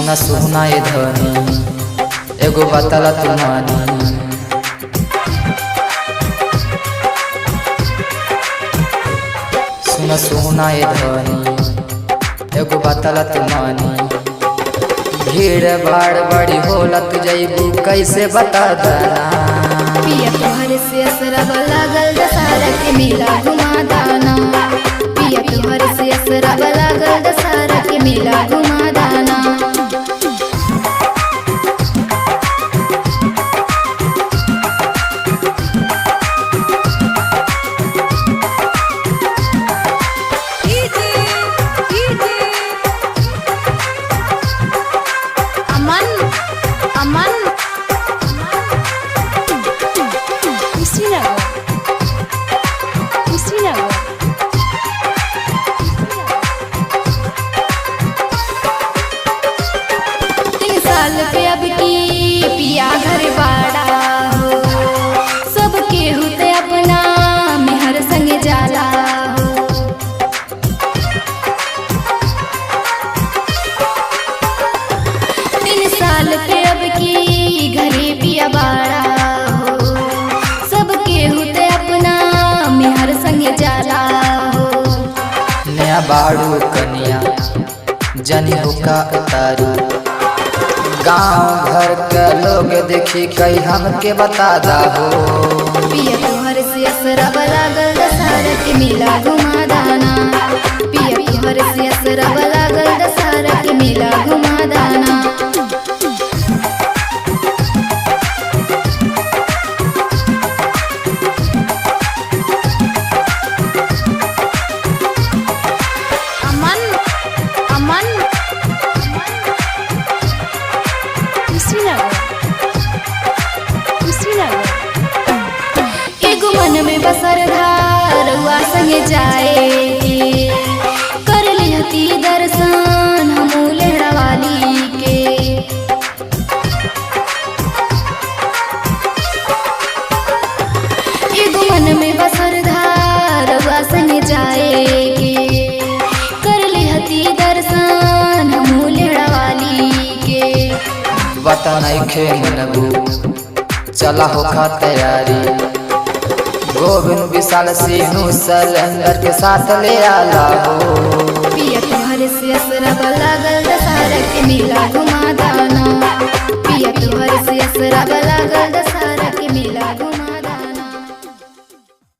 सुना सुना ये ध्वनि एगो बतला तुम्हारी। सुना सुना ये ध्वनि एगो बतला तुम्हारी। भीड़ भाड़ बड़ी होला तू जइबू कैसे बता दाना। पिया तोहर से असरब लागल दशहरा के मेला घुमा दाना। पिया तोहर से असरब लागल दशहरा के मेला घुमा दाना। पे अब की पिया घर बाड़ा हो, सबके होते अपना मेहर संग जाला हो। 3 साल पे अब की घरे पिया बाड़ा हो, सबके होते अपना मेहर संग जाला हो। नया बाड़ू कनिया जनी होका उतारू। गाँव घर के लोग देखी कई हमके बता दा हो। पिया तोहर से असरब लागल दशहरा के मेला घुमा दाना। पिया तोहर से असरब लागल दशहरा के मेला घुमा दाना। एगो मन में बसर धारुआ संगे जाए कर लिहती दर्शन हमू लेहड़वाली के। एगो मन में बसर धारुआ संगे जाए कर लिहती दर्शन हमू लेहड़वाली के। बता नहीं खे मनबू चला होखा तैयारी। गोविंद विशाल सिंह सलेंदर के साथ ले आला हो। पिया तोहर से असरब लागल दशहरा के मेला घुमा दा।